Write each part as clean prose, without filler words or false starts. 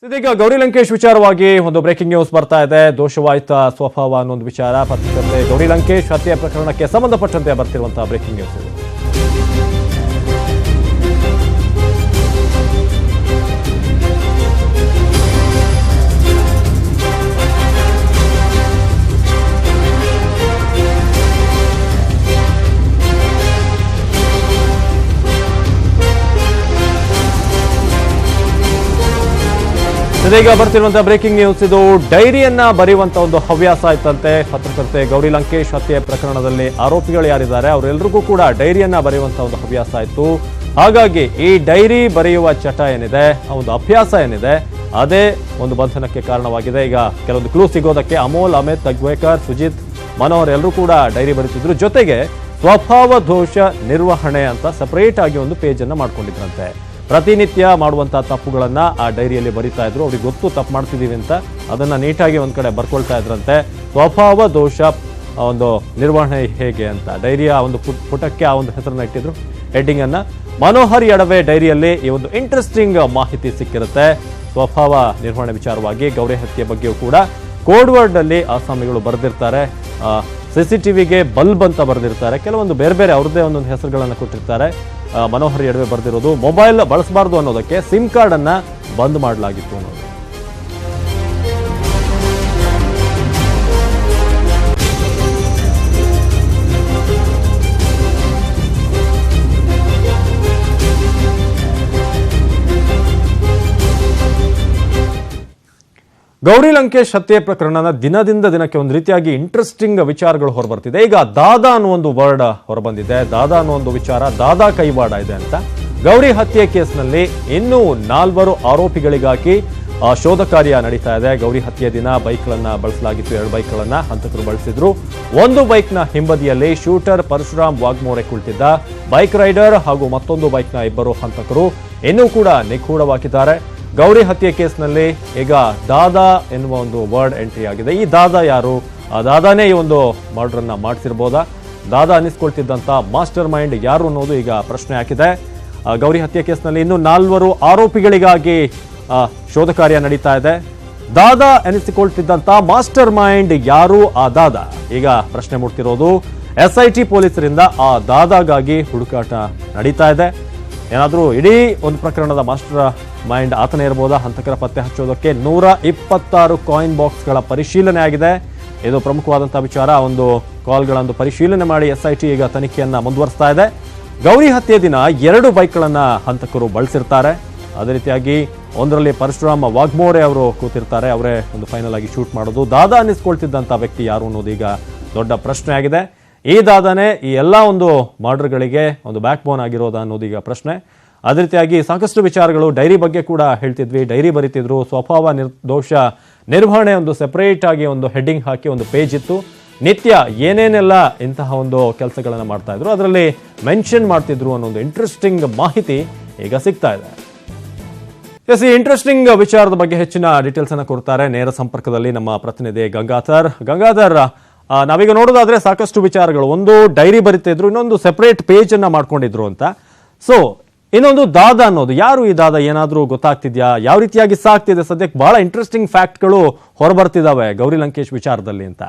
ಇದೀಗ ಗೌರಿ ಲಂಕೇಶ್ ವಿಚಾರವಾಗಿ ಒಂದು ಬ್ರೇಕಿಂಗ್ ನ್ಯೂಸ್ ಬರ್ತಾ ಇದೆ. ದೋಷವಾಯಿತ ಸ್ವಭಾವ ಅನ್ನೊಂದು ವಿಚಾರ ಪತ್ರಕರ್ತೆ ಗೌರಿ ಲಂಕೇಶ್ ಹತ್ಯೆ ಪ್ರಕರಣಕ್ಕೆ ಸಂಬಂಧಪಟ್ಟಂತೆ ಬರ್ತಿರುವಂತಹ ಬ್ರೇಕಿಂಗ್ ನ್ಯೂಸ್ ಇದು. ಇದೀಗ ಬರ್ತಿರುವಂತಹ ಬ್ರೇಕಿಂಗ್ ನ್ಯೂಸ್ ಇದು. ಡೈರಿಯನ್ನ ಬರೆಯುವಂತ ಒಂದು ಹವ್ಯಾಸ ಆಯ್ತಂತೆ ಪತ್ರಕರ್ತೆ ಗೌರಿ ಲಂಕೇಶ್ ಹತ್ಯೆ ಪ್ರಕರಣದಲ್ಲಿ ಆರೋಪಿಗಳು ಯಾರಿದ್ದಾರೆ ಅವರೆಲ್ಲರಿಗೂ ಕೂಡ ಡೈರಿಯನ್ನ ಬರೆಯುವಂತ ಒಂದು ಹವ್ಯಾಸ ಆಯ್ತು. ಹಾಗಾಗಿ ಈ ಡೈರಿ ಬರೆಯುವ ಚಟ ಏನಿದೆ, ಆ ಒಂದು ಅಭ್ಯಾಸ ಏನಿದೆ, ಅದೇ ಒಂದು ಬಂಧನಕ್ಕೆ ಕಾರಣವಾಗಿದೆ. ಈಗ ಕೆಲವೊಂದು ಕ್ಲೂ ಸಿಗೋದಕ್ಕೆ ಅಮೋಲ್, ಅಮಿತ್, ತಗ್ವೇಕರ್, ಸುಜಿತ್, ಮನೋಹರ್ ಎಲ್ಲರೂ ಕೂಡ ಡೈರಿ ಬರೀತಿದ್ರು. ಜೊತೆಗೆ ಸ್ವಭಾವ ದೋಷ ನಿರ್ವಹಣೆ ಅಂತ ಸಪರೇಟ್ ಆಗಿ ಒಂದು ಪೇಜ್ ಅನ್ನ ಮಾಡ್ಕೊಂಡಿದ್ರಂತೆ. ಪ್ರತಿನಿತ್ಯ ಮಾಡುವಂತಹ ತಪ್ಪುಗಳನ್ನ ಆ ಡೈರಿಯಲ್ಲಿ ಬರಿತಾ ಇದ್ರು. ಅವ್ರಿಗೆ ಗೊತ್ತು ತಪ್ಪು ಮಾಡ್ತಿದೀವಿ ಅಂತ, ಅದನ್ನ ನೀಟಾಗಿ ಒಂದ್ ಕಡೆ ಬರ್ಕೊಳ್ತಾ ಇದ್ರಂತೆ. ಸ್ವಭಾವ ದೋಷ ಒಂದು ನಿರ್ವಹಣೆ ಹೇಗೆ ಅಂತ ಡೈರಿಯ ಒಂದು ಪುಟಕ್ಕೆ ಆ ಒಂದು ಹೆಸರನ್ನ ಇಟ್ಟಿದ್ರು, ಹೆಡ್ಡಿಂಗ್ ಅನ್ನ. ಮನೋಹರ್ ಎಡವೆ ಡೈರಿಯಲ್ಲಿ ಈ ಒಂದು ಇಂಟ್ರೆಸ್ಟಿಂಗ್ ಮಾಹಿತಿ ಸಿಕ್ಕಿರುತ್ತೆ. ಸ್ವಭಾವ ನಿರ್ವಹಣೆ ವಿಚಾರವಾಗಿ ಗೌರಿ ಹತ್ಯೆ ಬಗ್ಗೆಯೂ ಕೂಡ ಕೋಡ್ ವರ್ಡ್ ಅಲ್ಲಿ ಆಸಾಮಿಗಳು ಬರೆದಿರ್ತಾರೆ. CCTVಗೆ ಬಲ್ಬ್ ಅಂತ ಬರೆದಿರ್ತಾರೆ. ಕೆಲವೊಂದು ಬೇರೆ ಬೇರೆ ಅವ್ರದ್ದೇ ಒಂದೊಂದು ಹೆಸರುಗಳನ್ನು ಕೊಟ್ಟಿರ್ತಾರೆ. ಮನೋಹರ್ ಎಡವೆ ಬರೆದಿರೋದು ಮೊಬೈಲ್ ಬಳಸಬಾರ್ದು ಅನ್ನೋದಕ್ಕೆ ಸಿಮ್ ಕಾರ್ಡ್ ಅನ್ನ ಬಂದ್ ಮಾಡಲಾಗಿತ್ತು ಅನ್ನೋದು. ಗೌರಿ ಲಂಕೇಶ್ ಹತ್ಯೆ ಪ್ರಕರಣನ ದಿನದಿಂದ ದಿನಕ್ಕೆ ಒಂದು ರೀತಿಯಾಗಿ ಇಂಟ್ರೆಸ್ಟಿಂಗ್ ವಿಚಾರಗಳು ಹೊರಬರ್ತಿದೆ. ಈಗ ದಾದಾ ಅನ್ನೋ ಒಂದು ವರ್ಡ್ ಹೊರಬಂದಿದೆ. ದಾದಾ ಅನ್ನೋ ಒಂದು ವಿಚಾರ, ದಾದಾ ಕೈವಾಡ ಇದೆ ಅಂತ. ಗೌರಿ ಹತ್ಯೆ ಕೇಸ್ನಲ್ಲಿ ಇನ್ನೂ 4 ಆರೋಪಿಗಳಿಗಾಗಿ ಶೋಧ ಕಾರ್ಯ ನಡೀತಾ ಇದೆ. ಗೌರಿ ಹತ್ಯೆ ದಿನ ಬೈಕ್ಗಳನ್ನ ಬಳಸಲಾಗಿತ್ತು. 2 ಬೈಕ್ಗಳನ್ನ ಹಂತಕರು ಬಳಸಿದ್ರು. ಒಂದು ಬೈಕ್ನ ಹಿಂಬದಿಯಲ್ಲಿ ಶೂಟರ್ ಪರಶುರಾಮ್ ವಾಗ್ಮೋರೆ ಕುಳಿತಿದ್ದ. ಬೈಕ್ ರೈಡರ್ ಹಾಗೂ ಮತ್ತೊಂದು ಬೈಕ್ನ 2 ಹಂತಕರು ಇನ್ನೂ ಕೂಡ ನಿಗೂಢವಾಗಿದ್ದಾರೆ. ಗೌರಿ ಹತ್ಯೆ ಕೇಸ್ನಲ್ಲಿ ಈಗ ದಾದಾ ಎನ್ನುವ ಒಂದು ವರ್ಡ್ ಎಂಟ್ರಿ ಆಗಿದೆ. ಈ ದಾದಾ ಯಾರು? ಆ ದಾದಾನೇ ಈ ಒಂದು ಮರ್ಡರ್ ಅನ್ನ ಮಾಡಿಸಿರ್ಬೋದಾ? ದಾದಾ ಅನ್ನಿಸ್ಕೊಳ್ತಿದ್ದಂತ ಮಾಸ್ಟರ್ ಮೈಂಡ್ ಯಾರು ಅನ್ನೋದು ಈಗ ಪ್ರಶ್ನೆ ಹಾಕಿದೆ. ಗೌರಿ ಹತ್ಯೆ ಕೇಸ್ನಲ್ಲಿ ಇನ್ನು 4 ಆರೋಪಿಗಳಿಗಾಗಿ ಶೋಧ ಕಾರ್ಯ ನಡೀತಾ ಇದೆ. ದಾದಾ ಎನಿಸಿಕೊಳ್ತಿದ್ದಂತ ಮಾಸ್ಟರ್ ಮೈಂಡ್ ಯಾರು? ಆ ದಾದಾ ಈಗ ಪ್ರಶ್ನೆ ಮೂಡ್ತಿರೋದು. SIT ಪೊಲೀಸರಿಂದ ಆ ದಾದಾಗಾಗಿ ಹುಡುಕಾಟ ನಡೀತಾ ಇದೆ. ಏನಾದರೂ ಇಡೀ ಒಂದು ಪ್ರಕರಣದ ಮಾಸ್ಟರ್ ಮೈಂಡ್ ಆತನೇ ಇರಬಹುದಾ? ಹಂತಕರ ಪತ್ತೆ ಹಚ್ಚೋದಕ್ಕೆ 126 ಕಾಯಿನ್ ಬಾಕ್ಸ್ಗಳ ಪರಿಶೀಲನೆ ಆಗಿದೆ. ಇದು ಪ್ರಮುಖವಾದಂತಹ ವಿಚಾರ. ಒಂದು ಕಾಲ್ಗಳನ್ನು ಪರಿಶೀಲನೆ ಮಾಡಿ SIT ಈಗ ತನಿಖೆಯನ್ನ ಮುಂದುವರಿಸ್ತಾ ಇದೆ. ಗೌರಿ ಹತ್ಯೆ ದಿನ 2 ಬೈಕ್ಗಳನ್ನ ಹಂತಕರು ಬಳಸಿರ್ತಾರೆ. ಅದೇ ರೀತಿಯಾಗಿ ಒಂದರಲ್ಲಿ ಪರಶುರಾಮ್ ವಾಗ್ಮೋರೆ ಅವರು ಕೂತಿರ್ತಾರೆ. ಅವರೇ ಒಂದು ಫೈನಲ್ ಆಗಿ ಶೂಟ್ ಮಾಡೋದು. ದಾದಾ ಅನ್ನಿಸ್ಕೊಳ್ತಿದ್ದಂಥ ವ್ಯಕ್ತಿ ಯಾರು ಅನ್ನೋದು ಈಗ ದೊಡ್ಡ ಪ್ರಶ್ನೆ ಆಗಿದೆ. ಈ ದಾದಾನೇ ಈ ಎಲ್ಲ ಒಂದು ಮರ್ಡರ್ಗಳಿಗೆ ಒಂದು ಬ್ಯಾಕ್ ಬೋನ್ ಆಗಿರೋದಾ ಅನ್ನೋದೀಗ ಪ್ರಶ್ನೆ. ಅದೇ ರೀತಿಯಾಗಿ ಸಾಕಷ್ಟು ವಿಚಾರಗಳು ಡೈರಿ ಬಗ್ಗೆ ಕೂಡ ಹೇಳ್ತಿದ್ವಿ. ಡೈರಿ ಬರೀತಿದ್ರು. ಸ್ವಭಾವ ದೋಷ ನಿರ್ವಹಣೆ ಒಂದು ಸೆಪರೇಟ್ ಆಗಿ ಒಂದು ಹೆಡ್ಡಿಂಗ್ ಹಾಕಿ ಒಂದು ಪೇಜ್ ಇತ್ತು. ನಿತ್ಯ ಏನೇನೆಲ್ಲ ಇಂತಹ ಒಂದು ಕೆಲಸಗಳನ್ನು ಮಾಡ್ತಾ ಇದ್ರು ಅದರಲ್ಲಿ ಮೆನ್ಷನ್ ಮಾಡ್ತಿದ್ರು ಅನ್ನೋ ಒಂದು ಇಂಟ್ರೆಸ್ಟಿಂಗ್ ಮಾಹಿತಿ ಈಗ ಸಿಗ್ತಾ ಇದೆ. ಈ ಇಂಟ್ರೆಸ್ಟಿಂಗ್ ವಿಚಾರದ ಬಗ್ಗೆ ಹೆಚ್ಚಿನ ಡೀಟೇಲ್ಸ್ ಅನ್ನ ಕೊಡ್ತಾರೆ ನೇರ ಸಂಪರ್ಕದಲ್ಲಿ ನಮ್ಮ ಪ್ರತಿನಿಧಿ ಗಂಗಾಧರ್. ನಾವೀಗ ನೋಡೋದಾದ್ರೆ ಸಾಕಷ್ಟು ವಿಚಾರಗಳು. ಒಂದು ಡೈರಿ ಬರಿತಾ ಇದ್ರು, ಇನ್ನೊಂದು ಸೆಪರೇಟ್ ಪೇಜ್ ಅನ್ನ ಮಾಡ್ಕೊಂಡಿದ್ರು ಅಂತ. ಸೊ ಇನ್ನೊಂದು ದಾದಾ ಅನ್ನೋದು ಯಾರು? ಈ ದಾದಾ ಏನಾದ್ರೂ ಗೊತ್ತಾಗ್ತಿದ್ಯಾ? ಯಾವ ರೀತಿಯಾಗಿ ಸಾಕ್ತಿದೆ? ಸದ್ಯಕ್ಕೆ ಬಹಳ ಇಂಟ್ರೆಸ್ಟಿಂಗ್ ಫ್ಯಾಕ್ಟ್ಗಳು ಹೊರಬರ್ತಿದಾವೆ ಗೌರಿ ಲಂಕೇಶ್ ವಿಚಾರದಲ್ಲಿ ಅಂತ.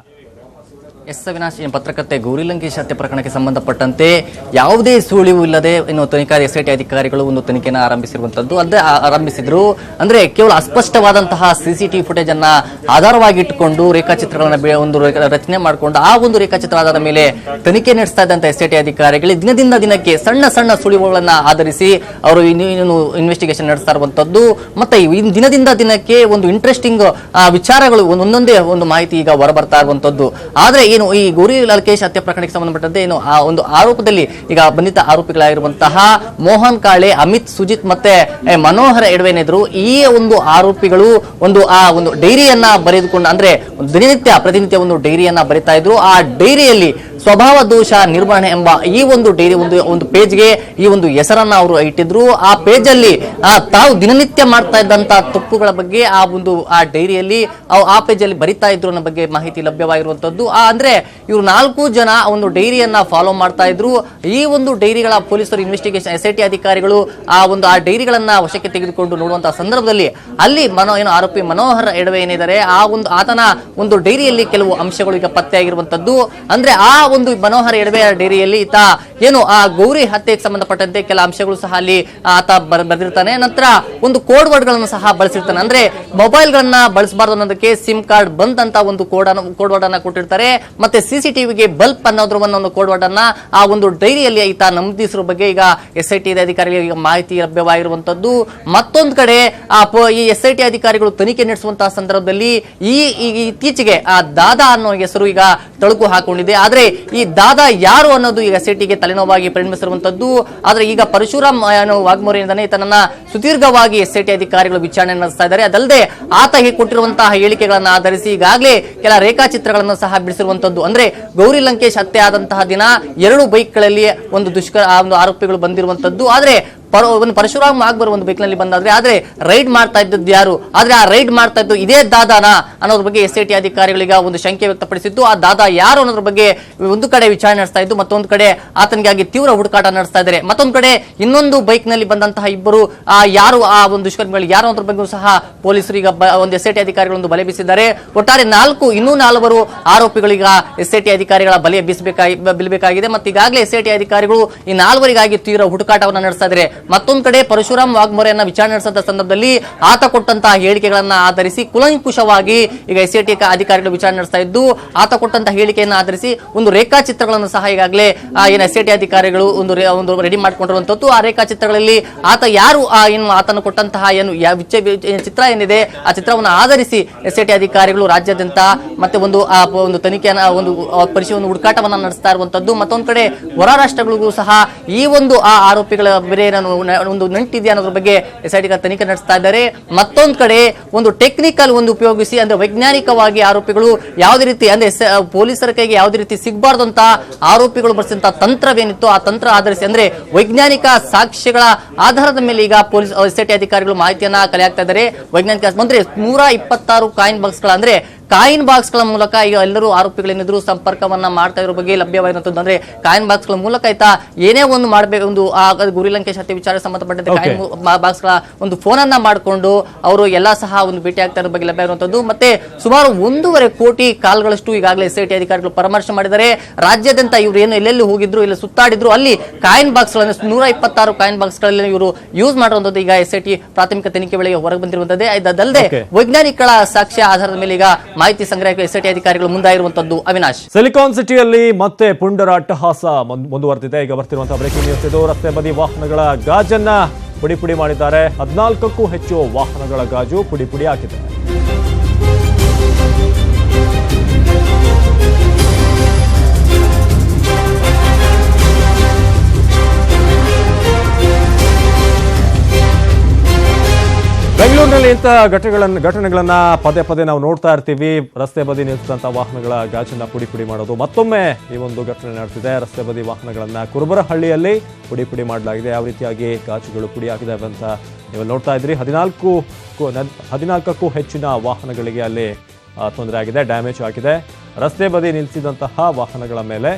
ಅವಿನಾಶ್, ಪತ್ರಕರ್ತೆ ಗೌರಿ ಲಂಕೇಶ್ ಹತ್ಯೆ ಪ್ರಕರಣಕ್ಕೆ ಸಂಬಂಧಪಟ್ಟಂತೆ ಯಾವುದೇ ಸುಳಿವು ಇಲ್ಲದೆ ಇನ್ನು ತನಿಖಾ SIT ಅಧಿಕಾರಿಗಳು ಒಂದು ತನಿಖೆಯನ್ನು ಆರಂಭಿಸಿರುವಂತದ್ದು. ಆರಂಭಿಸಿದ್ರು ಅಂದ್ರೆ ಕೇವಲ ಅಸ್ಪಷ್ಟವಾದಂತಹ CCTV ಫುಟೇಜ್ ಅನ್ನ ಆಧಾರವಾಗಿ ಇಟ್ಟುಕೊಂಡು ರೇಖಾಚಿತ್ರಗಳನ್ನ ಒಂದು ರಚನೆ ಮಾಡಿಕೊಂಡು ಆ ಒಂದು ರೇಖಾಚಿತ್ರ ಆಧಾರದ ಮೇಲೆ ತನಿಖೆ ನಡೆಸ್ತಾ ಇದ್ದಂತಹ SIT ಅಧಿಕಾರಿಗಳು ದಿನದಿಂದ ದಿನಕ್ಕೆ ಸಣ್ಣ ಸಣ್ಣ ಸುಳಿವುಗಳನ್ನ ಆಧರಿಸಿ ಅವರು ಇನ್ನೇನು ಇನ್ವೆಸ್ಟಿಗೇಷನ್ ನಡೆಸ್ತಾ ಇರುವಂತದ್ದು. ಮತ್ತೆ ದಿನದಿಂದ ದಿನಕ್ಕೆ ಒಂದು ಇಂಟ್ರೆಸ್ಟಿಂಗ್ ವಿಚಾರಗಳು ಒಂದೊಂದೇ ಒಂದು ಮಾಹಿತಿ ಈಗ ಹೊರಬರ್ತಾ ಇರುವಂತದ್ದು. ಆದ್ರೆ ಏನು ಈ ಗೌರಿ ಲಂಕೇಶ್ ಹತ್ಯೆ ಪ್ರಕರಣಕ್ಕೆ ಸಂಬಂಧಪಟ್ಟಂತೆ ಏನು ಆ ಒಂದು ಆರೋಪದಲ್ಲಿ ಈಗ ಬಂಧಿತ ಆರೋಪಿಗಳಾಗಿರುವಂತಹ ಮೋಹನ್ ಕಾಳೆ, ಅಮಿತ್, ಸುಜಿತ್ ಮತ್ತೆ ಮನೋಹರ ಎಡವೇನೆದ್ರು ಈ ಒಂದು ಆರೋಪಿಗಳು ಆ ಒಂದು ಡೈರಿಯನ್ನ ಬರೆದುಕೊಂಡು ಅಂದ್ರೆ ಪ್ರತಿನಿತ್ಯ ಒಂದು ಡೈರಿಯನ್ನ ಬರಿತಾ ಇದ್ರು. ಆ ಡೈರಿಯಲ್ಲಿ ಸ್ವಭಾವ ದೋಷ ನಿರ್ವಹಣೆ ಎಂಬ ಈ ಒಂದು ಡೈರಿ ಒಂದು ಪೇಜ್ಗೆ ಈ ಒಂದು ಹೆಸರನ್ನ ಅವರು ಇಟ್ಟಿದ್ರು. ಆ ಪೇಜ್ ಅಲ್ಲಿ ತಾವು ದಿನನಿತ್ಯ ಮಾಡ್ತಾ ಇದ್ದಂತ ತಪ್ಪುಗಳ ಬಗ್ಗೆ ಆ ಡೈರಿಯಲ್ಲಿ ಆ ಪೇಜ್ ಅಲ್ಲಿ ಬರಿತಾ ಇದ್ರು ಅನ್ನೋ ಬಗ್ಗೆ ಮಾಹಿತಿ ಲಭ್ಯವಾಗಿರುವಂತದ್ದು. ಅಂದ್ರೆ ಇವರು 4 ಜನ ಒಂದು ಡೈರಿಯನ್ನ ಫಾಲೋ ಮಾಡ್ತಾ ಇದ್ರು. ಈ ಒಂದು ಡೈರಿಗಳ ಪೊಲೀಸರು ಇನ್ವೆಸ್ಟಿಗೇಷನ್ SIT ಅಧಿಕಾರಿಗಳು ಆ ಡೈರಿಗಳನ್ನ ವಶಕ್ಕೆ ತೆಗೆದುಕೊಂಡು ನೋಡುವಂತಹ ಸಂದರ್ಭದಲ್ಲಿ ಅಲ್ಲಿ ಆರೋಪಿ ಮನೋಹರ್ ಎಡವೆ ಏನಿದ್ದಾರೆ ಆತನ ಒಂದು ಡೈರಿಯಲ್ಲಿ ಕೆಲವು ಅಂಶಗಳು ಈಗ ಪತ್ತೆಯಾಗಿರುವಂತದ್ದು. ಅಂದ್ರೆ ಆ ಒಂದು ಮನೋಹರ್ ಎಡವೆ ಡೈರಿಯಲ್ಲಿ ಈತ ಆ ಗೌರಿ ಹತ್ಯೆಗೆ ಸಂಬಂಧಪಟ್ಟಂತೆ ಕೆಲ ಅಂಶಗಳು ಸಹ ಅಲ್ಲಿ ಆತ ಬರೆದಿರ್ತಾನೆ. ನಂತರ ಒಂದು ಕೋಡ್ ವರ್ಡ್ ಗಳನ್ನು ಸಹ ಬಳಸಿರ್ತಾನೆ. ಅಂದ್ರೆ ಮೊಬೈಲ್ ಗಳನ್ನ ಬಳಸಬಾರದು ಅನ್ನೋದಕ್ಕೆ ಸಿಮ್ ಕಾರ್ಡ್ ಬಂದ್ ಅಂತ ಒಂದು ಕೋಡ್ ವರ್ಡ್ ಅನ್ನ ಕೊಟ್ಟಿರ್ತಾರೆ. ಮತ್ತೆ CCTVಗೆ ಬಲ್ಪ್ ಅನ್ನೋದ್ರ ಒಂದು ಕೋಡ್ ವರ್ಡ್ ಅನ್ನ ಆ ಒಂದು ಡೈರಿಯಲ್ಲಿ ಈತ ನಮೂದಿಸಿರೋ ಬಗ್ಗೆ ಈಗ SIT ಅಧಿಕಾರಿಗಳಿಗೆ ಮಾಹಿತಿ ಲಭ್ಯವಾಗಿರುವಂತದ್ದು. ಮತ್ತೊಂದು ಕಡೆ ಈ SIT ಅಧಿಕಾರಿಗಳು ತನಿಖೆ ನಡೆಸುವಂತಹ ಸಂದರ್ಭದಲ್ಲಿ ಇತ್ತೀಚೆಗೆ ದಾದಾ ಅನ್ನೋ ಹೆಸರು ಈಗ ತಳುಕು ಹಾಕೊಂಡಿದೆ. ಆದ್ರೆ ಈ ದಾದಾ ಯಾರು ಅನ್ನೋದು ಈಗ SITಗೆ ತಲೆನೋವಾಗಿ ಪರಿಣಮಿಸಿರುವಂತದ್ದು. ಆದ್ರೆ ಈಗ ಪರಶುರಾಮ್ ವಾಗ್ಮೋರೆಯಿಂದನೇ ಈತನನ್ನ ಸುದೀರ್ಘವಾಗಿ SIT ಅಧಿಕಾರಿಗಳು ವಿಚಾರಣೆ ನಡೆಸ್ತಾ ಇದ್ದಾರೆ. ಅದಲ್ಲದೆ ಆತ ಕೊಟ್ಟಿರುವಂತಹ ಹೇಳಿಕೆಗಳನ್ನ ಆಧರಿಸಿ ಈಗಾಗಲೇ ಕೆಲ ರೇಖಾಚಿತ್ರಗಳನ್ನು ಸಹ ಬಿಡಿಸಿರುವಂತದ್ದು. ಅಂದ್ರೆ ಗೌರಿ ಲಂಕೇಶ್ ಹತ್ಯೆ ಆದಂತಹ ದಿನ 2 ಬೈಕ್ಗಳಲ್ಲಿ ಒಂದು ಆರೋಪಿಗಳು ಬಂದಿರುವಂತದ್ದು. ಆದ್ರೆ ಪರಶುರಾಮ್ ವಾಗ್ಮೋರೆ ಒಂದು ಬೈಕ್ನಲ್ಲಿ ಬಂದಾದ್ರೆ ಆದ್ರೆ ರೈಡ್ ಮಾಡ್ತಾ ಇದ್ದದ್ದು ಯಾರು, ಆದ್ರೆ ಆ ರೈಡ್ ಮಾಡ್ತಾ ಇದ್ದು ಇದೇ ದಾದಾನ ಅನ್ನೋದ್ರ ಬಗ್ಗೆ SIT ಅಧಿಕಾರಿಗಳಿಗೆ ಒಂದು ಶಂಕೆ ವ್ಯಕ್ತಪಡಿಸಿದ್ದು. ಆ ದಾದಾ ಯಾರು ಅನ್ನೋದ್ರ ಬಗ್ಗೆ ಒಂದು ಕಡೆ ವಿಚಾರಣೆ ನಡೆಸ್ತಾ ಇದ್ದು, ಮತ್ತೊಂದು ಕಡೆ ಆತನಿಗಾಗಿ ತೀವ್ರ ಹುಡುಕಾಟ ನಡೆಸ್ತಾ ಇದ್ದಾರೆ. ಮತ್ತೊಂದು ಕಡೆ ಇನ್ನೊಂದು ಬೈಕ್ ನಲ್ಲಿ ಬಂದಂತಹ ಇಬ್ಬರು ಯಾರು ಆ ಒಂದು ದುಷ್ಕರ್ಮಿಗಳು ಯಾರು ಅನ್ನೋದ್ರ ಬಗ್ಗೆ ಸಹ ಪೊಲೀಸರು ಈಗ ಒಂದು SIT ಅಧಿಕಾರಿಗಳು ಒಂದು ಬಲೆ ಬೀಸಿದ್ದಾರೆ. ಒಟ್ಟಾರೆ ಇನ್ನೂ 4 ಆರೋಪಿಗಳೀಗ SIT ಅಧಿಕಾರಿಗಳ ಬಲೆ ಬೀಸಬೇಕಾಗಿದೆ. ಮತ್ತೆ ಈಗಾಗಲೇ SIT ಅಧಿಕಾರಿಗಳು ಈ 4ವರಿಗಾಗಿ ತೀವ್ರ ಹುಡುಕಾಟವನ್ನು ನಡೆಸ್ತಾ ಇದ್ದಾರೆ. ಮತ್ತೊಂದು ಕಡೆ ಪರಶುರಾಮ್ ವಾಗ್ಮೋರೆಯನ್ನ ವಿಚಾರಣೆ ನಡೆಸಿದ ಸಂದರ್ಭದಲ್ಲಿ ಆತ ಕೊಟ್ಟಂತಹ ಹೇಳಿಕೆಗಳನ್ನ ಆಧರಿಸಿ ಕುಲಂಕುಷವಾಗಿ ಈಗ SIT ಅಧಿಕಾರಿಗಳು ವಿಚಾರಣೆ ನಡೆಸ್ತಾ ಇದ್ದು, ಆತ ಕೊಟ್ಟಂತಹ ಹೇಳಿಕೆಯನ್ನು ಆಧರಿಸಿ ಒಂದು ರೇಖಾಚಿತ್ರಗಳನ್ನು ಸಹ ಈಗಾಗಲೇ SIT ಅಧಿಕಾರಿಗಳು ಒಂದು ರೆಡಿ ಮಾಡಿಕೊಂಡಿರುವಂತದ್ದು. ಆ ರೇಖಾಚಿತ್ರಗಳಲ್ಲಿ ಆತ ಯಾರು ಆತನು ಕೊಟ್ಟಂತಹ ಚಿತ್ರ ಏನಿದೆ ಆ ಚಿತ್ರವನ್ನು ಆಧರಿಸಿ SIT ಅಧಿಕಾರಿಗಳು ರಾಜ್ಯಾದ್ಯಂತ ಮತ್ತೆ ಒಂದು ತನಿಖೆಯನ್ನ ಪರಿಶೀಲನೆ ಹುಡುಕಾಟವನ್ನ ನಡೆಸ್ತಾ ಇರುವಂತದ್ದು. ಮತ್ತೊಂದು ಕಡೆ ಹೊರ ರಾಷ್ಟ್ರಗಳಿಗೂ ಸಹ ಈ ಒಂದು ಆರೋಪಿಗಳ ಬೇರೆ ಒಂದು ನಂಟಿದೆ ಅನ್ನೋದ್ರ ಬಗ್ಗೆ SIT ತನಿಖೆ ನಡೆಸ್ತಾ ಇದ್ದಾರೆ. ಮತ್ತೊಂದು ಕಡೆ ಒಂದು ಟೆಕ್ನಿಕಲ್ ಉಪಯೋಗಿಸಿ ಅಂದ್ರೆ ವೈಜ್ಞಾನಿಕವಾಗಿ ಆರೋಪಿಗಳು ಯಾವುದೇ ರೀತಿ ಅಂದ್ರೆ ಪೊಲೀಸರ ಕೈಗೆ ಯಾವುದೇ ರೀತಿ ಸಿಗಬಾರ್ದು ಅಂತ ಆರೋಪಿಗಳು ಬಳಸಿದಂತಹ ತಂತ್ರವೇನಿತ್ತು ಆ ತಂತ್ರ ಆಧರಿಸಿ ಅಂದ್ರೆ ವೈಜ್ಞಾನಿಕ ಸಾಕ್ಷ್ಯಗಳ ಆಧಾರದ ಮೇಲೆ ಈಗ ಪೊಲೀಸ್ SIT ಅಧಿಕಾರಿಗಳು ಮಾಹಿತಿಯನ್ನ ಕಲೆ ಹಾಕ್ತಾ ಇದ್ದಾರೆ. ವೈಜ್ಞಾನಿಕ ಅಂದ್ರೆ 126 ಕಾಯಿನ್ ಬಾಕ್ಸ್ಗಳ ಅಂದ್ರೆ ಕಾಯಿನ್ ಬಾಕ್ಸ್ಗಳ ಮೂಲಕ ಈಗ ಎಲ್ಲರೂ ಆರೋಪಿಗಳೇನಿದ್ರು ಸಂಪರ್ಕವನ್ನ ಮಾಡ್ತಾ ಇರೋ ಬಗ್ಗೆ ಲಭ್ಯವಾಗಿರುವಂತದ್ದು. ಅಂದ್ರೆ ಕಾಯಿನ್ ಬಾಕ್ಸ್ಗಳ ಮೂಲಕ ಏನೇ ಒಂದು ಮಾಡಬೇಕು ಗೌರಿ ಲಂಕೇಶ್ ಹತ್ಯೆ ವಿಚಾರ ಸಂಬಂಧಪಟ್ಟಂತೆ ಕಾಯಿನ್ ಬಾಕ್ಸ್ಗಳ ಒಂದು ಫೋನ್ ಅನ್ನ ಮಾಡಿಕೊಂಡು ಅವರು ಎಲ್ಲಾ ಸಹ ಒಂದು ಭೇಟಿ ಆಗ್ತಾ ಇರೋ ಬಗ್ಗೆ ಲಭ್ಯವಿರುವಂತದ್ದು. ಮತ್ತೆ ಸುಮಾರು 1.5 ಕೋಟಿ ಕಾಲ್ಗಳಷ್ಟು ಈಗಾಗಲೇ SIT ಅಧಿಕಾರಿಗಳು ಪರಾಮರ್ಶೆ ಮಾಡಿದ್ದಾರೆ. ರಾಜ್ಯಾದ್ಯಂತ ಇವರು ಏನು ಎಲ್ಲೆಲ್ಲಿ ಹೋಗಿದ್ರು ಇಲ್ಲ ಸುತ್ತಾಡಿದ್ರು ಅಲ್ಲಿ ಕಾಯಿನ್ ಬಾಕ್ಸ್ಗಳನ್ನು 126 ಕಾಯಿನ್ ಬಾಕ್ಸ್ಗಳಲ್ಲಿ ಇವರು ಯೂಸ್ ಮಾಡುವಂತದ್ದು ಈಗ SIT ಪ್ರಾಥಮಿಕ ತನಿಖೆ ವೇಳೆಗೆ ಹೊರಗೆ ಬಂದಿರುವಂತದ್ದೇ. ಇದಲ್ಲದೆ ವೈಜ್ಞಾನಿಕಗಳ ಸಾಕ್ಷ್ಯ ಆಧಾರದ ಮೇಲೆ ಈಗ ಮಾಹಿತಿ ಸಂಗ್ರಹಕ್ಕೆ SIT ಅಧಿಕಾರಿಗಳು ಮುಂದಾಗಿರುವಂತದ್ದು. ಅವಿನಾಶ್, ಸಿಲಿಕಾನ್ ಸಿಟಿಯಲ್ಲಿ ಮತ್ತೆ ಪುಂಡರ ಅಟ್ಟಹಾಸ ಮುಂದುವರೆದಿದೆ. ಈಗ ಬರ್ತಿರುವಂತಹ ಬ್ರೇಕಿಂಗ್ ನ್ಯೂಸ್ ಇದು. ರಸ್ತೆ ಬದಿ ವಾಹನಗಳ ಗಾಜನ್ನ ಪುಡಿ ಮಾಡಿದ್ದಾರೆ. 14ಕ್ಕೂ ಹೆಚ್ಚು ವಾಹನಗಳ ಗಾಜು ಪುಡಿ ಹಾಕಿದೆ. ಬೆಂಗಳೂರಿನಲ್ಲಿ ಇಂಥ ಘಟನೆಗಳನ್ನ ಪದೇ ನಾವು ನೋಡ್ತಾ ಇರ್ತೀವಿ. ರಸ್ತೆ ಬದಿ ನಿಲ್ಲಿಸಿದಂತಹ ವಾಹನಗಳ ಗಾಜನ್ನ ಪುಡಿ ಮಾಡೋದು. ಮತ್ತೊಮ್ಮೆ ಈ ಒಂದು ಘಟನೆ ನಡೆದಿದೆ. ರಸ್ತೆ ಬದಿ ವಾಹನಗಳನ್ನ ಕುರುಬರಹಳ್ಳಿಯಲ್ಲಿ ಪುಡಿ ಮಾಡಲಾಗಿದೆ. ಯಾವ ರೀತಿಯಾಗಿ ಗಾಜುಗಳು ಪುಡಿ ಆಗಿದ್ದಾವೆ ಅಂತ ನೀವು ನೋಡ್ತಾ ಇದ್ರಿ. 14ಕ್ಕೂ ಹೆಚ್ಚಿನ ವಾಹನಗಳಿಗೆ ಅಲ್ಲಿ ತೊಂದರೆ ಆಗಿದೆ, ಡ್ಯಾಮೇಜ್ ಆಗಿದೆ. ರಸ್ತೆ ಬದಿ ನಿಲ್ಲಿಸಿದಂತಹ ವಾಹನಗಳ ಮೇಲೆ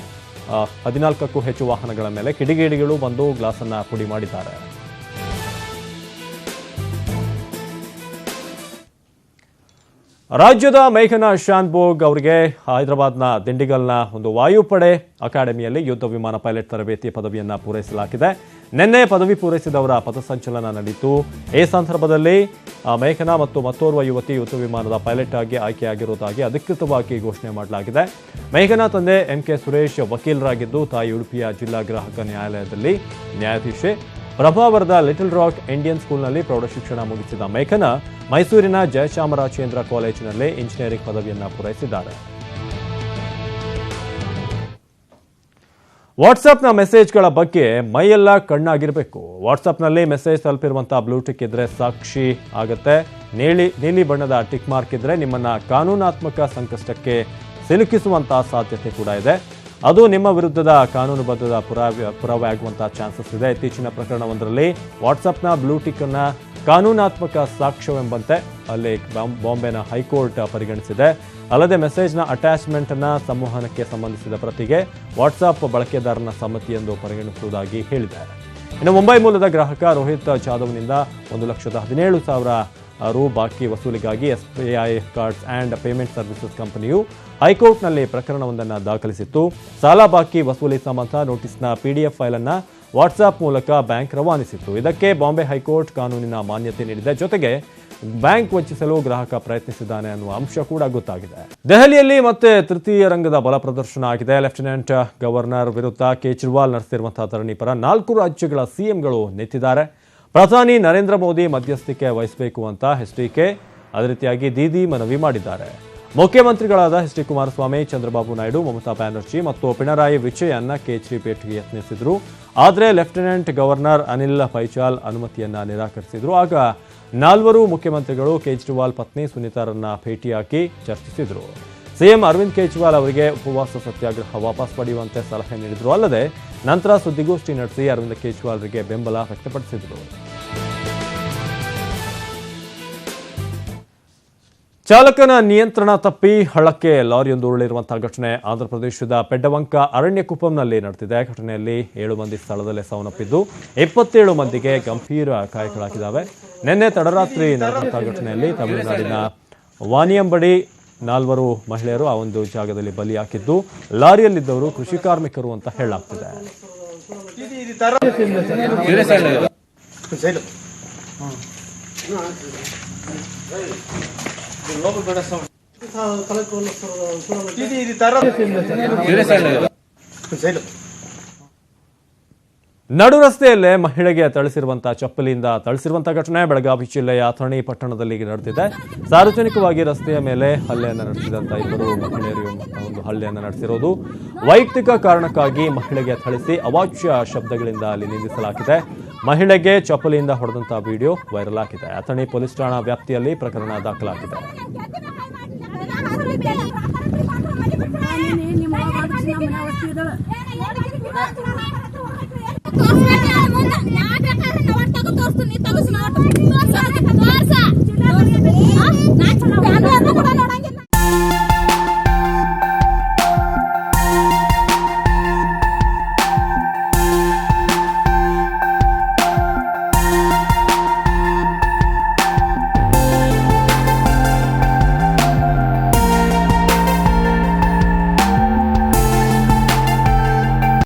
14ಕ್ಕೂ ಹೆಚ್ಚು ವಾಹನಗಳ ಮೇಲೆ ಕಿಡಿಗೇಡಿಗಳು ಬಂದು ಗ್ಲಾಸ್ ಅನ್ನ ಪುಡಿ ಮಾಡಿದ್ದಾರೆ. ರಾಜ್ಯದ ಮೇಘನಾ ಶಾನ್ಭೋಗ್ ಅವರಿಗೆ ಹೈದರಾಬಾದ್ನ ದಿಂಡಿಗಲ್ನ ಒಂದು ವಾಯುಪಡೆ ಅಕಾಡೆಮಿಯಲ್ಲಿ ಯುದ್ಧ ವಿಮಾನ ಪೈಲಟ್ ತರಬೇತಿ ಪದವಿಯನ್ನು ಪೂರೈಸಲಾಗಿದೆ. ನಿನ್ನೆ ಪದವಿ ಪೂರೈಸಿದವರ ಪಥಸಂಚಲನ ನಡೆಯಿತು. ಈ ಸಂದರ್ಭದಲ್ಲಿ ಮೇಘನಾ ಮತ್ತು ಮತ್ತೋರ್ವ ಯುವತಿ ಯುದ್ಧ ವಿಮಾನದ ಪೈಲಟ್ ಆಗಿ ಆಯ್ಕೆಯಾಗಿರುವುದಾಗಿ ಅಧಿಕೃತವಾಗಿ ಘೋಷಣೆ ಮಾಡಲಾಗಿದೆ. ಮೇಘನಾ ತಂದೆ MK ಸುರೇಶ್ ವಕೀಲರಾಗಿದ್ದು, ತಾಯಿ ಉಡುಪಿಯ ಜಿಲ್ಲಾ ಗ್ರಾಹಕ ನ್ಯಾಯಾಲಯದಲ್ಲಿ ನ್ಯಾಯಾಧೀಶೆ. ಪ್ರಭಾವರದ ಲಿಟಲ್ ರಾಕ್ ಇಂಡಿಯನ್ ಸ್ಕೂಲ್ನಲ್ಲಿ ಪ್ರೌಢಶಿಕ್ಷಣ ಮುಗಿಸಿದ ಮೇಘನಾ ಮೈಸೂರಿನ ಜಯಚಾಮರಾಜೇಂದ್ರ ಕಾಲೇಜಿನಲ್ಲಿ ಇಂಜಿನಿಯರಿಂಗ್ ಪದವಿಯನ್ನು ಪೂರೈಸಿದ್ದಾರೆ. ವಾಟ್ಸ್ಆಪ್ನ ಮೆಸೇಜ್ಗಳ ಬಗ್ಗೆ ಮೈಯೆಲ್ಲ ಕಣ್ಣಾಗಿರಬೇಕು. ವಾಟ್ಸ್ಆಪ್ನಲ್ಲಿ ಮೆಸೇಜ್ ತಲುಪಿರುವಂತಹ ಬ್ಲೂ ಟಿಕ್ ಇದ್ರೆ ಸಾಕ್ಷಿ ಆಗುತ್ತೆ. ನೀಲಿ ಬಣ್ಣದ ಟಿಕ್ ಮಾರ್ಕ್ ಇದ್ರೆ ನಿಮ್ಮನ್ನ ಕಾನೂನಾತ್ಮಕ ಸಂಕಷ್ಟಕ್ಕೆ ಸಿಲುಕಿಸುವಂತಹ ಸಾಧ್ಯತೆ ಕೂಡ ಇದೆ. ಅದು ನಿಮ್ಮ ವಿರುದ್ಧದ ಕಾನೂನುಬದ್ಧದ ಪುರಾವೆ ಆಗುವಂತಹ ಚಾನ್ಸಸ್ ಇದೆ. ಇತ್ತೀಚಿನ ಪ್ರಕರಣವೊಂದರಲ್ಲಿ ವಾಟ್ಸಪ್ನ ಬ್ಲೂಟಿಕ್ ಅನ್ನ ಕಾನೂನಾತ್ಮಕ ಸಾಕ್ಷ್ಯವೆಂಬಂತೆ ಅಲ್ಲಿ ಬಾಂಬೆನ ಹೈಕೋರ್ಟ್ ಪರಿಗಣಿಸಿದೆ. ಅಲ್ಲದೆ ಮೆಸೇಜ್ನ ಅಟ್ಯಾಚ್ಮೆಂಟ್ ಅನ್ನ ಸಂವಹನಕ್ಕೆ ಸಂಬಂಧಿಸಿದ ಪ್ರತಿಗೆ ವಾಟ್ಸಾಪ್ ಬಳಕೆದಾರನ ಸಮ್ಮತಿ ಎಂದು ಪರಿಗಣಿಸುವುದಾಗಿ ಹೇಳಿದೆ. ಇನ್ನು ಮುಂಬೈ ಮೂಲದ ಗ್ರಾಹಕ ರೋಹಿತ್ ಜಾಧವ್ನಿಂದ 1,17,000 ರು ಬಾಕಿ ವಸೂಲಿಗಾಗಿ SBI cards and payment services ಕಂಪನಿಯು ಹೈಕೋರ್ಟ್ನಲ್ಲಿ ಪ್ರಕರಣವೊಂದನ್ನು ದಾಖಲಿಸಿತ್ತು. ಸಾಲ ಬಾಕಿ ವಸೂಲಿ ಸಂಬಂಧ ನೋಟಿಸ್ನ PDF ಫೈಲ್ ಅನ್ನು ವಾಟ್ಸಾಪ್ ಮೂಲಕ ಬ್ಯಾಂಕ್ ರವಾನಿಸಿತ್ತು. ಇದಕ್ಕೆ ಬಾಂಬೆ ಹೈಕೋರ್ಟ್ ಕಾನೂನಿನ ಮಾನ್ಯತೆ ನೀಡಿದೆ. ಜೊತೆಗೆ ಬ್ಯಾಂಕ್ ವಂಚಿಸಲು ಗ್ರಾಹಕ ಪ್ರಯತ್ನಿಸಿದ್ದಾನೆ ಅನ್ನುವ ಅಂಶ ಕೂಡ ಗೊತ್ತಾಗಿದೆ. ದೆಹಲಿಯಲ್ಲಿ ಮತ್ತೆ ತೃತೀಯ ರಂಗದ ಬಲ ಪ್ರದರ್ಶನ ಆಗಿದೆ. ಲೆಫ್ಟಿನೆಂಟ್ ಗವರ್ನರ್ ವಿರುದ್ಧ ಕೇಜ್ರಿವಾಲ್ ನಡೆಸಿರುವಂತಹ ಧರಣಿ ಪರ 4 ರಾಜ್ಯಗಳ ಸಿಎಂಗಳು ನಿಂತಿದ್ದಾರೆ. ಪ್ರಧಾನಿ ನರೇಂದ್ರ ಮೋದಿ ಮಧ್ಯಸ್ಥಿಕೆ ವಹಿಸಬೇಕು ಅಂತ HDK ಅದೇ ರೀತಿಯಾಗಿ ದೀದಿ ಮನವಿ ಮಾಡಿದ್ದಾರೆ. ಮುಖ್ಯಮಂತ್ರಿಗಳಾದ HD ಕುಮಾರಸ್ವಾಮಿ, ಚಂದ್ರಬಾಬು ನಾಯ್ಡು, ಮಮತಾ ಬ್ಯಾನರ್ಜಿ ಮತ್ತು ಪಿಣರಾಯಿ ವಿಜಯನ್ ಕೇಜ್ರಿ ಭೇಟಿಗೆ ಯತ್ನಿಸಿದ್ರು. ಆದರೆ ಲೆಫ್ಟಿನೆಂಟ್ ಗವರ್ನರ್ ಅನಿಲ್ ಬೈಜಾಲ್ ಅನುಮತಿಯನ್ನ ನಿರಾಕರಿಸಿದ್ರು. ಆಗ 4 ಮುಖ್ಯಮಂತ್ರಿಗಳು ಕೇಜ್ರಿವಾಲ್ ಪತ್ನಿ ಸುನೀತಾರನ್ನ ಭೇಟಿಯಾಗಿ ಚರ್ಚಿಸಿದ್ರು. ಸಿಎಂ ಅರವಿಂದ್ ಕೇಜ್ರಿವಾಲ್ ಅವರಿಗೆ ಉಪವಾಸ ಸತ್ಯಾಗ್ರಹ ವಾಪಸ್ ಪಡೆಯುವಂತೆ ಸಲಹೆ ನೀಡಿದ್ರು. ಅಲ್ಲದೆ ನಂತರ ಸುದ್ದಿಗೋಷ್ಠಿ ನಡೆಸಿ ಅರವಿಂದ್ ಕೇಜ್ರಿವಾಲ್ರಿಗೆ ಬೆಂಬಲ ವ್ಯಕ್ತಪಡಿಸಿದರು. ಚಾಲಕನ ನಿಯಂತ್ರಣ ತಪ್ಪಿ ಹಳ್ಳಕ್ಕೆ ಲಾರಿಯೊಂದು ಉರುಳಿರುವಂತಹ ಘಟನೆ ಆಂಧ್ರಪ್ರದೇಶದ ಪೆಡ್ಡವಂಕ ಅರಣ್ಯಕುಪ್ಪಂನಲ್ಲಿ ನಡೆದಿದೆ. ಘಟನೆಯಲ್ಲಿ 7 ಮಂದಿ ಸ್ಥಳದಲ್ಲೇ ಸಾವನ್ನಪ್ಪಿದ್ದು 27 ಮಂದಿಗೆ ಗಂಭೀರ ಗಾಯಗಳಾಗಿದ್ದಾವೆ. ನಿನ್ನೆ ತಡರಾತ್ರಿ ನಡೆದಂತಹ ಘಟನೆಯಲ್ಲಿ ತಮಿಳುನಾಡಿನ ವಾನಿಯಂಬಡಿ 4 ಮಹಿಳೆಯರು ಆ ಒಂದು ಜಾಗದಲ್ಲಿ ಬಲಿಯಾಗಿದ್ದು ಲಾರಿಯಲ್ಲಿದ್ದವರು ಕೃಷಿ ಕಾರ್ಮಿಕರು ಅಂತ ಹೇಳಲಾಗ್ತಿದೆ. ನಡು ರಸ್ತೆಯಲ್ಲೇ ಮಹಿಳೆಗೆ ಥಳಿಸಿರುವಂತಹ ಚಪ್ಪಲಿಯಿಂದ ಥಳಿಸಿರುವಂತಹ ಘಟನೆ ಬೆಳಗಾವಿ ಜಿಲ್ಲೆಯ ಅಥಣಿ ಪಟ್ಟಣದಲ್ಲಿ ನಡೆದಿದೆ. ಸಾರ್ವಜನಿಕವಾಗಿ ರಸ್ತೆಯ ಮೇಲೆ ಹಲ್ಲೆಯನ್ನು ನಡೆಸಿದಂತಹ 2 ಮಹಿಳೆಯರು ಒಂದು ಹಲ್ಲೆಯನ್ನು ನಡೆಸಿರೋದು ವೈಯಕ್ತಿಕ ಕಾರಣಕ್ಕಾಗಿ ಮಹಿಳೆಗೆ ಥಳಿಸಿ ಅವಾಚ್ಯ ಶಬ್ದಗಳಿಂದ ಅಲ್ಲಿ ನಿಂದಿಸಲಾಗಿದೆ. ಮಹಿಳೆಗೆ ಚಪ್ಪಲಿಯಿಂದ ಹೊಡೆದಂತಹ ವಿಡಿಯೋ ವೈರಲ್ ಆಗಿದೆ. ಅಥಣಿ ಪೊಲೀಸ್ ಠಾಣಾ ವ್ಯಾಪ್ತಿಯಲ್ಲಿ ಪ್ರಕರಣ ದಾಖಲಾಗಿದೆ. ತೋರ್ಸ